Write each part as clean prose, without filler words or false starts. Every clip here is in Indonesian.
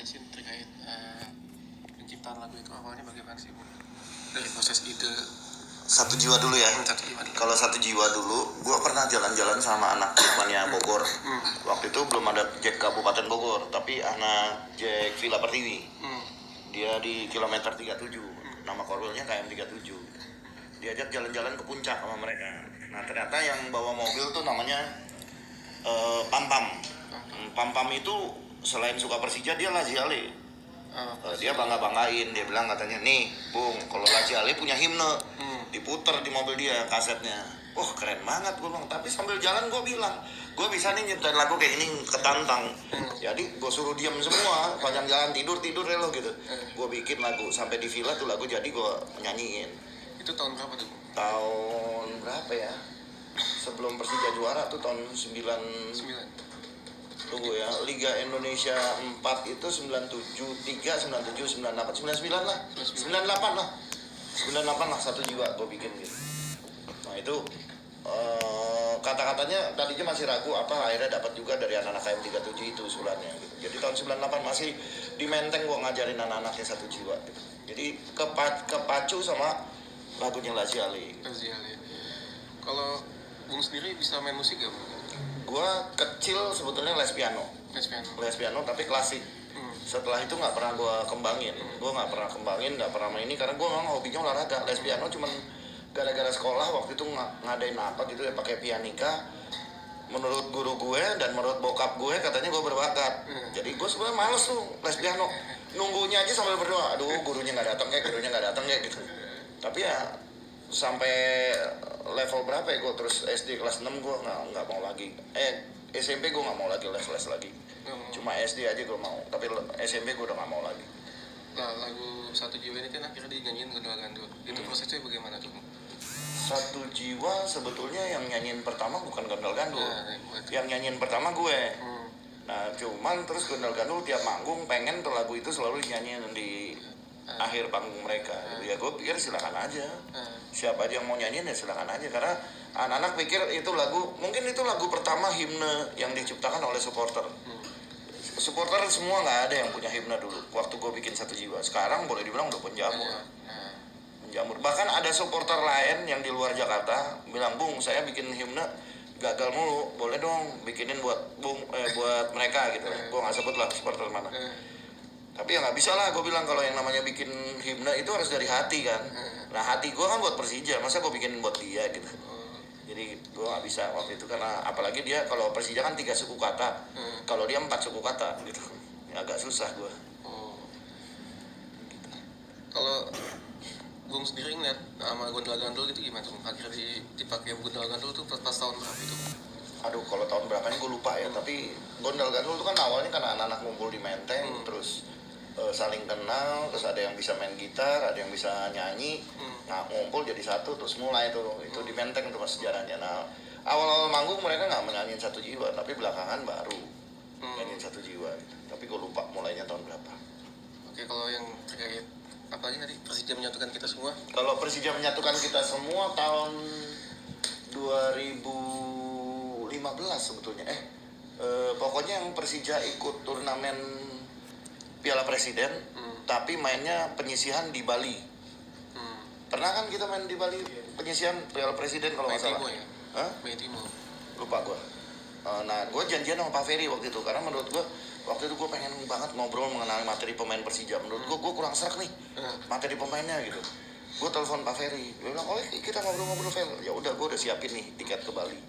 jelasin terkait penciptaan lagu itu awalnya bagaimana sih, Bu? Dari proses ide. Satu Jiwa dulu ya. Kalau Satu Jiwa dulu, gue pernah jalan-jalan sama anak temannya Bogor. Waktu itu belum ada Jack Kabupaten Bogor, tapi anak Jack Villa Pertiwi. Dia di kilometer 37, nama korwilnya KM 37. Diajak jalan-jalan ke puncak sama mereka. Nah ternyata yang bawa mobil tuh namanya Pam-Pam. Pam-Pam itu selain suka Persija, dia Laziale. Dia bangga-banggain, dia bilang katanya, nih Bung, kalau Laziale punya himne, diputer di mobil dia kasetnya. Wah keren banget gue bilang, tapi sambil jalan gue bilang, gue bisa nih nyiptain lagu kayak ini ketantang. Jadi gue suruh diam semua, panjang jalan tidur ya lo gitu. Gue bikin lagu, sampai di villa tuh lagu jadi gue nyanyiin. Itu tahun berapa tuh? Tahun berapa ya? Sebelum Persija juara tuh tahun 9. Tunggu ya, Liga Indonesia 4 itu 97, 3, 97, 98, 99 lah. 98 lah. 98 lah, Satu Jiwa gue bikin gitu. Nah itu kata-katanya tadinya masih ragu apa, akhirnya dapat juga dari anak-anak KM 37 itu usulannya gitu. Jadi tahun 98 masih di Menteng gue ngajarin anak-anaknya Satu Jiwa gitu. Jadi kepacu sama lagunya Laziale. Kalau Bung sendiri bisa main musik gak, Bung? Gua kecil sebetulnya les piano tapi klasik. Setelah itu nggak pernah gua kembangin. Nggak pernah main ini karena gua memang hobinya olahraga. Les piano cuman gara-gara sekolah waktu itu ngadain apa gitu ya, pakai pianika. Menurut guru gue dan menurut bokap gue katanya gue berbakat. Jadi gue sebenarnya males tuh les piano, nunggunya aja sambil berdoa, aduh gurunya nggak datang ya gitu. Tapi ya sampai level berapa ya, gue terus SD kelas 6 gue nggak mau lagi. SMP gue nggak mau lagi les lagi. Cuma SD aja gue mau, tapi SMP gue udah nggak mau lagi. Nah, lagu Satu Jiwa ini kan akhirnya dinyanyiin Gondol-Gandul. Itu prosesnya bagaimana tuh? Satu Jiwa sebetulnya yang nyanyiin pertama bukan Gondol-Gandul. Yang nyanyiin pertama gue. Nah cuman terus Gondol-Gandul tiap manggung pengen tuh lagu itu selalu dinyanyiin di akhir panggung mereka. Ya gue pikir silakan aja. Siapa aja yang mau nyanyiin ya silakan aja, karena anak-anak pikir itu lagu, mungkin itu lagu pertama himne yang diciptakan oleh supporter. Supporter semua nggak ada yang punya himne dulu waktu gue bikin Satu Jiwa. Sekarang boleh dibilang udah menjamur. Bahkan ada supporter lain yang di luar Jakarta bilang, Bung saya bikin himne gagal mulu, boleh dong bikinin buat buat mereka gitu. Gue nggak sebut lah supporter mana. Tapi ya nggak bisa lah, gue bilang kalau yang namanya bikin himne itu harus dari hati kan. Nah hati gue kan buat Persija, masa gue bikin buat dia gitu. Jadi gue nggak bisa waktu itu, karena apalagi dia kalau Persija kan 3 suku kata, kalau dia 4 suku kata gitu, ya agak susah gue. Kalau Bung sendiri ngeliat sama Gondol-Gandul itu gimana tuh? Akhirnya dipakai Gondol-Gandul tuh pas tahun berapa itu? Aduh kalau tahun berapanya gue lupa ya, tapi Gondol-Gandul itu kan awalnya karena anak-anak ngumpul di Menteng, terus saling kenal, terus ada yang bisa main gitar, ada yang bisa nyanyi, nah ngumpul jadi satu, terus mulai tuh itu di Menteng tuh mas sejarahnya. Nah awal-awal manggung mereka nggak menyanyiin Satu Jiwa, tapi belakangan baru nyanyiin Satu Jiwa gitu. Tapi gue lupa mulainya tahun berapa. Oke, kalau yang terkait apa lagi tadi, Persija Menyatukan Kita Semua? Kalau Persija Menyatukan Kita Semua tahun 2015 sebetulnya. Pokoknya yang Persija ikut turnamen Piala Presiden, tapi mainnya penyisihan di Bali. Pernah kan kita main di Bali penyisihan Piala Presiden kalau nggak salah. Ya? Maitimo. Lupa gue. Nah gue janjian sama Pak Ferry waktu itu, karena menurut gue waktu itu gue pengen banget ngobrol mengenai materi pemain Persija. Menurut gue kurang serak nih materi pemainnya gitu. Gue telepon Pak Ferry, dia bilang, oh kita ngobrol-ngobrol Fer. Ya udah, gue udah siapin nih tiket ke Bali.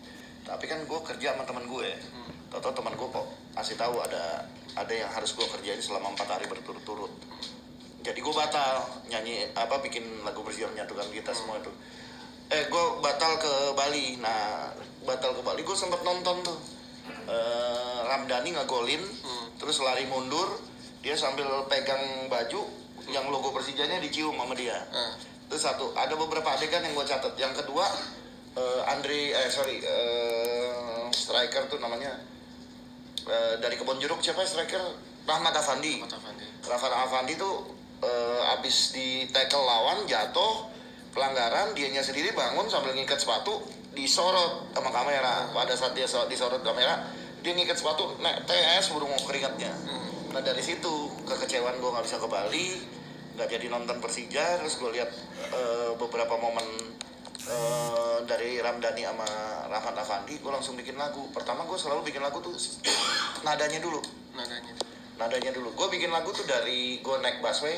Tapi kan gue kerja sama teman gue. Tahu-tahu teman gue kok kasih tahu ada yang harus gue kerjain selama 4 hari berturut-turut. Jadi gue batal bikin lagu Persija Menyatukan Kita Semua itu. Gue batal ke Bali. Nah batal ke Bali gue sempet nonton tuh Ramdhani ngegolin, terus lari mundur, dia sambil pegang baju yang logo Persijanya dicium sama dia. Itu satu. Ada beberapa adegan yang gue catat. Yang kedua striker tuh namanya dari Kebon Jeruk, siapa striker? Rahmat Afandi tuh abis di tackle lawan jatuh pelanggaran, dianya sendiri bangun sambil ngikat sepatu, disorot sama kamera. Pada saat dia disorot kamera, dia ngikat sepatu, TS burung keringatnya. Nah dari situ kekecewaan gue nggak bisa ke Bali, nggak jadi nonton Persija. Terus gue lihat beberapa momen dari Ramdhani sama Rahmat Afandi, gue langsung bikin lagu. Pertama gue selalu bikin lagu tuh nadanya dulu. Gue bikin lagu tuh dari gue naik busway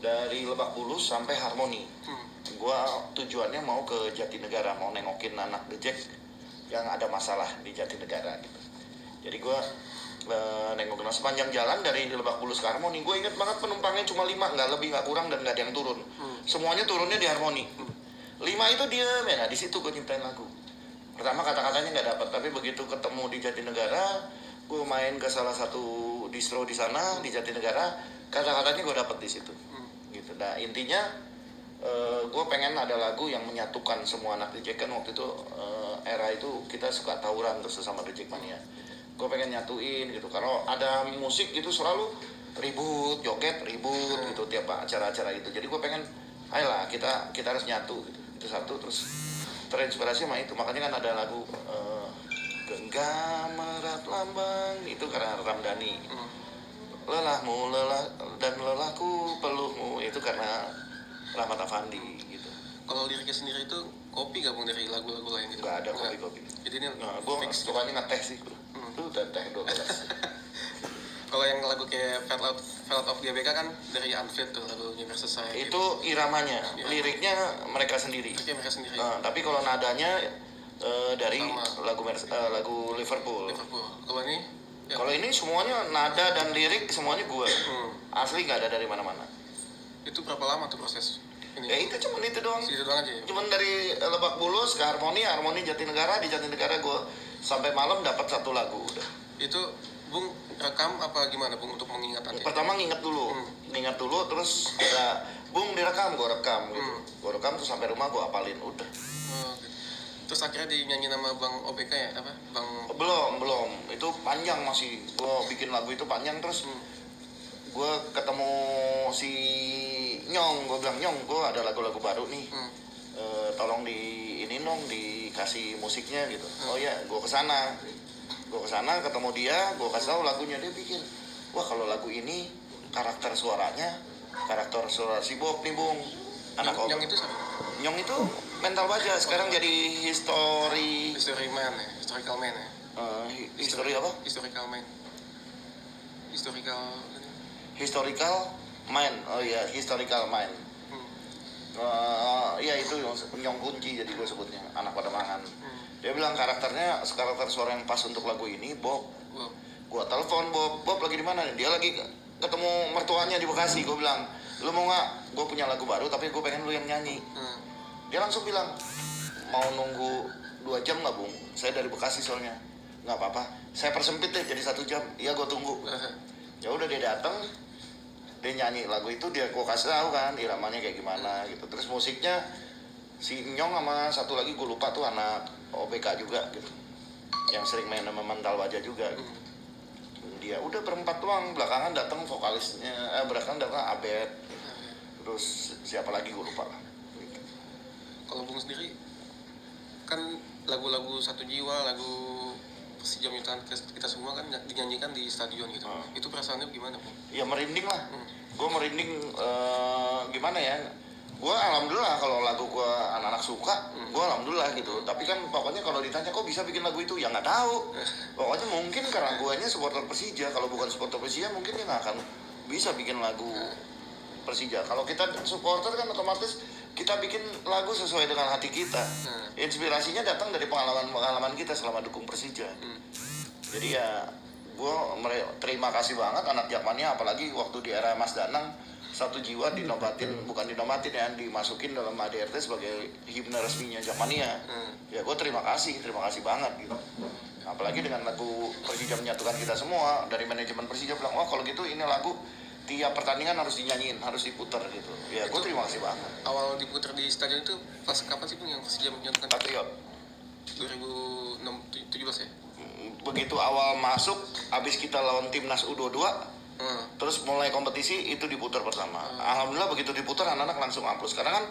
dari Lebak Bulus sampai Harmoni. Gue tujuannya mau ke Jatinegara, mau nengokin anak The Jack yang ada masalah di Jatinegara gitu. Jadi gue nengokin sepanjang jalan dari Lebak Bulus ke Harmoni. Gue inget banget penumpangnya cuma 5, nggak lebih nggak kurang, dan nggak ada yang turun. Semuanya turunnya di Harmoni. 5 itu dia, nah di situ gue nyiptain lagu. Pertama kata-katanya nggak dapat, tapi begitu ketemu di Jatinegara, gue main ke salah satu distro di sana di Jatinegara, kata-katanya gue dapet di situ. Gitu. Nah intinya gue pengen ada lagu yang menyatukan semua anak The Jack. Kan waktu itu era itu kita suka tawuran terus sesama The Jack Mania. Gue pengen nyatuin gitu. Kalau ada musik gitu selalu ribut, joget, ribut gitu tiap acara-acara itu. Jadi gue pengen, ayolah kita harus nyatu gitu. Itu satu. Terus terinspirasi sama itu. Makanya kan ada lagu Genggam Erat Lambang, itu karena Ramdhani. Lelahmu dan lelahku peluhmu, itu karena Rahmat Afandi gitu. Kalau liriknya sendiri itu kopi gabung dari lagu-lagu lain gitu? Nggak ada kopi-kopi. Jadi ini gue sukanya ngeteh sih. Itu udah teh 12. Kalau yang lagu kayak Felt of GBK kan dari Unfit tuh lagunya Versus Saya. Itu gitu. iramanya, liriknya mereka sendiri. Tapi kalau nadanya dari lagu Liverpool. Kalau ini semuanya nada dan lirik semuanya gue. Asli nggak ada dari mana-mana. Itu berapa lama tuh proses ini? Ya itu cuma itu doang. Itu doang aja ya? Cuman dari Lebak Bulus ke Harmoni Jatinegara, di Jatinegara gue sampai malam dapat satu lagu udah. Itu Bung rekam apa gimana Bung untuk mengingatnya? Pertama nginget dulu, terus ya, Bung direkam, gue rekam gitu. Gue rekam terus sampai rumah gue apalin udah. Okay. Terus akhirnya dinyanyi nama Bang OPK ya? Apa? Bang... Belum. Itu panjang masih. Gue bikin lagu itu panjang terus. Gue ketemu si Nyong, gue bilang Nyong, gue ada lagu-lagu baru nih. Tolong dikasih musiknya gitu. Oh ya, gue kesana ketemu dia, gue kasih tahu lagunya, dia bikin. Wah kalau lagu ini karakter suara si Bob nih Bung. Nyong itu siapa? Nyong itu Mental Baja, sekarang jadi historical man ya. Historical mind. Oh iya, historical mind. Iya itu Nyong kunci jadi gue sebutnya, anak Pademangan. Dia bilang karakter suara yang pas untuk lagu ini Bob. Gue telepon Bob lagi di mana? Dia lagi ketemu mertuanya di Bekasi. Gue bilang, lu mau nggak? Gue punya lagu baru tapi gue pengen lu yang nyanyi. Dia langsung bilang, mau nunggu 2 jam nggak Bung? Saya dari Bekasi soalnya. Nggak apa-apa, saya persempit deh jadi 1 jam. Iya gue tunggu. Ya udah dia datang, dia nyanyi lagu itu, gue kasih tahu kan iramanya kayak gimana gitu. Terus musiknya si Nyong sama satu lagi gue lupa tuh anak OPK juga gitu, yang sering main sama Mental Baja juga gitu. Dia udah berempat doang, belakangan datang vokalisnya, belakangan datang Abed, terus siapa lagi gue lupa lah gitu. Kalau Bung sendiri kan lagu-lagu Satu Jiwa, lagu Persija Menyutan kita semua kan dinyanyikan di stadion gitu. Itu perasaannya gimana Bung? Ya merinding lah. Gue merinding, gimana ya, gue alhamdulillah kalau lagu gue anak-anak suka, gue alhamdulillah gitu. Tapi kan pokoknya kalau ditanya kok bisa bikin lagu itu, ya nggak tahu. Pokoknya mungkin karena guanya supporter Persija. Kalau bukan supporter Persija mungkin dia nggak akan bisa bikin lagu Persija. Kalau kita supporter kan otomatis kita bikin lagu sesuai dengan hati kita. Inspirasinya datang dari pengalaman kita selama dukung Persija. Jadi ya gue terima kasih banget anak Jakmania, apalagi waktu di era Mas Danang Satu Jiwa bukan dinobatin ya, dimasukin dalam ADRT sebagai himne resminya Jakmania. Ya gue terima kasih banget gitu. Apalagi dengan lagu Persija Menyatukan Kita Semua, dari manajemen Persija bilang, wah kalau gitu ini lagu tiap pertandingan harus dinyanyiin, harus diputar gitu. Ya gue terima kasih banget. Awal diputar di stadion itu pas kapan sih Bung yang Persija Menyatukan Kita? Patriot 2017 ya? Begitu awal masuk, abis kita lawan timnas U22, terus mulai kompetisi itu diputar pertama. Alhamdulillah begitu diputar anak-anak langsung upload. Karena kan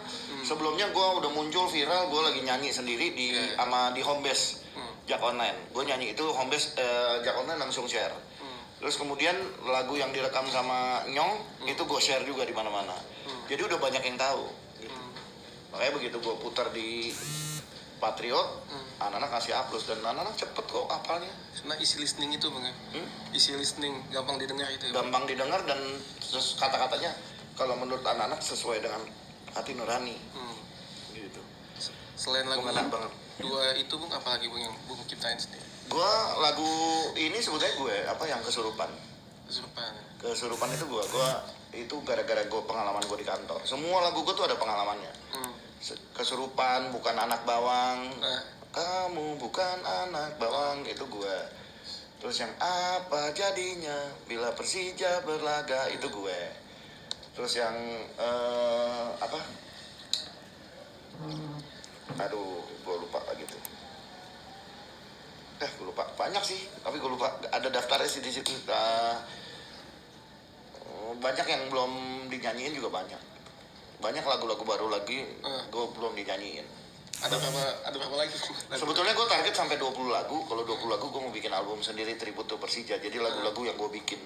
sebelumnya gue udah muncul viral, gue lagi nyanyi sendiri di home base Jak Online. Gue nyanyi itu home base Jak Online langsung share. Terus kemudian lagu yang direkam sama Nyong itu gue share juga di mana-mana. Jadi udah banyak yang tahu. Gitu. Makanya begitu gue putar di Patriot, anak-anak kasih upload dan anak-anak cepet kok hafalnya. Nah isi listening itu bang ya? Isi listening gampang didengar itu ya? Gampang didengar dan kata-katanya kalau menurut anak-anak sesuai dengan hati nurani. Gitu. Selain lagu banget. Dua itu bang, apalagi bang yang bang ciptain sendiri? Gua lagu ini sebetulnya gue yang kesurupan. Kesurupan itu gue itu gara-gara gue pengalaman gue di kantor. Semua lagu gue tuh ada pengalamannya. Kesurupan, bukan anak bawang. Kamu bukan anak bawang, itu gue. Terus yang apa jadinya bila Persija berlaga, itu gue. Terus yang apa? Aduh, gue lupa lagi tuh. Gue lupa, banyak sih, tapi gue lupa. Ada daftarnya sih di situ. Banyak yang belum dinyanyiin juga banyak. Banyak lagu-lagu baru lagi, gue belum dinyanyiin. Ada berapa lagi? Sebetulnya gue target sampai 20 lagu. Kalau 20 lagu gue mau bikin album sendiri tribute to Persija. Jadi lagu-lagu yang gue bikin.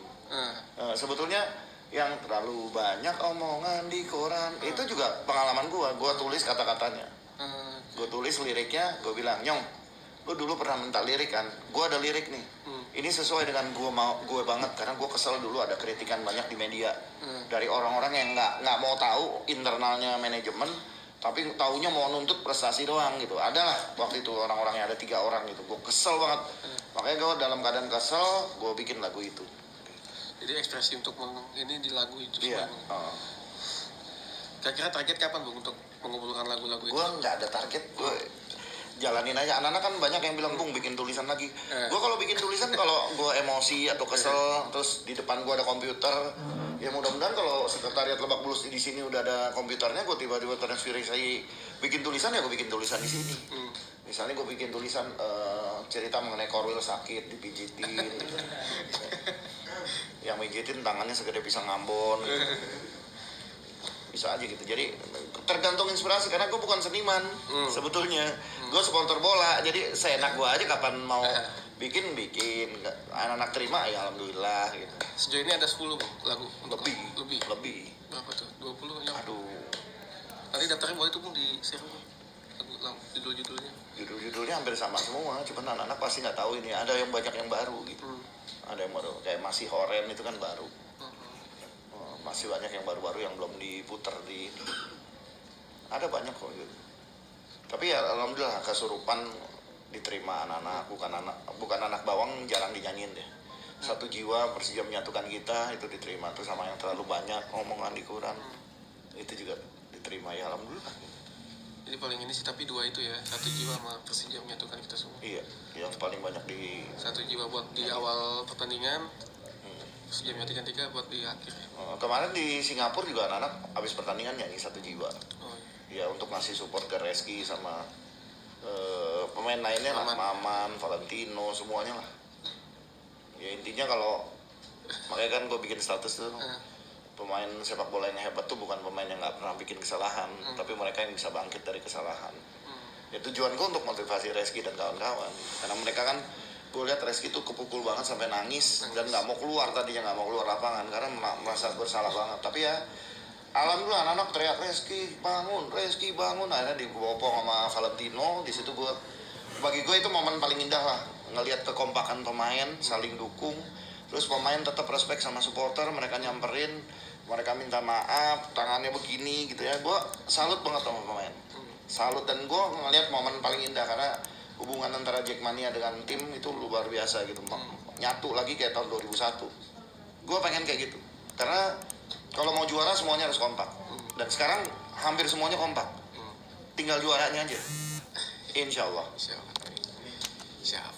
Sebetulnya yang terlalu banyak omongan di koran, itu juga pengalaman gue. Gue tulis kata-katanya. Gue tulis liriknya, gue bilang, Nyong, lu dulu pernah minta lirik kan? Gue ada lirik nih. Ini sesuai dengan gue banget, karena gue kesel dulu ada kritikan banyak di media dari orang-orang yang nggak mau tahu internalnya manajemen, tapi taunya mau nuntut prestasi doang gitu. Ada lah waktu itu orang-orangnya ada 3 orang gitu. Gue kesel banget. Makanya gue dalam keadaan kesel, gue bikin lagu itu. Jadi ekspresi untuk ini di lagu itu. Iya. Kira-kira target kapan bang untuk mengumpulkan lagu-lagu itu? Gue nggak ada target. Gue jalanin aja. Anak-anak kan banyak yang bilang, Bung bikin tulisan lagi. Gue kalau bikin tulisan, kalau gue emosi atau kesel, terus di depan gue ada komputer, ya mudah-mudahan kalau sekretariat Lebak Bulus di sini udah ada komputernya, gue tiba-tiba terinspirasi bikin tulisan, ya gue bikin tulisan di sini. Misalnya gue bikin tulisan cerita mengenai Korwil sakit dipijitin, gitu. Yang mijitin tangannya segede pisang Ambon, gitu. Bisa aja gitu. Jadi tergantung inspirasi, karena gue bukan seniman sebetulnya. Gue supporter bola, jadi seenak gue aja kapan mau bikin. Anak-anak terima ya alhamdulillah gitu. Sejauh ini ada 10 lagu? Lebih. Berapa tuh? 20 ya? Aduh. Nanti daftarnya boleh tuh bang di share lagu judul-judulnya. Judul-judulnya hampir sama semua, cuman anak-anak pasti nggak tahu ini. Ada yang banyak yang baru gitu. Ada yang baru, kayak Masih Horen itu kan baru. Masih banyak yang baru-baru yang belum diputer di. Ada banyak kok gitu. Tapi ya alhamdulillah kesurupan diterima anak-anak, bukan anak bawang jarang dinyanyiin deh. Satu jiwa Persija menyatukan kita itu diterima. Terus sama yang terlalu banyak omongan di koran itu juga diterima, ya alhamdulillah. Jadi paling ini sih, tapi 2 itu ya, Satu Jiwa sama Persija menyatukan kita semua. Iya, yang paling banyak di Satu Jiwa buat di awal pertandingan, Persija menyatukan 3 buat di akhir. Kemarin di Singapura juga anak-anak habis pertandingan nyanyi Satu Jiwa. Ya untuk ngasih support ke Reski sama pemain lainnya lah, Maman, Valentino, semuanya lah. Ya intinya kalau makanya kan gue bikin status tuh, pemain sepak bola yang hebat tuh bukan pemain yang nggak pernah bikin kesalahan, tapi mereka yang bisa bangkit dari kesalahan. Ya tujuan gue untuk motivasi Reski dan kawan-kawan, karena mereka kan, gue lihat Reski tuh kepukul banget sampai nangis. Dan nggak mau keluar, tadinya nggak mau keluar lapangan karena merasa bersalah banget. Tapi ya alhamdulillah anak-anak teriak Reski bangun, akhirnya dibopong sama Valentino. Di situ bagi gue itu momen paling indah lah, ngelihat kekompakan pemain saling dukung. Terus pemain tetap respect sama supporter, mereka nyamperin, mereka minta maaf, tangannya begini gitu ya. Gue salut banget sama pemain, salut. Dan gue ngelihat momen paling indah karena hubungan antara Jackmania dengan tim itu luar biasa gitu. Nyatu lagi kayak tahun 2001. Gue pengen kayak gitu, karena kalau mau juara semuanya harus kompak. Dan sekarang hampir semuanya kompak, tinggal juaranya aja. Insya Allah. Siap.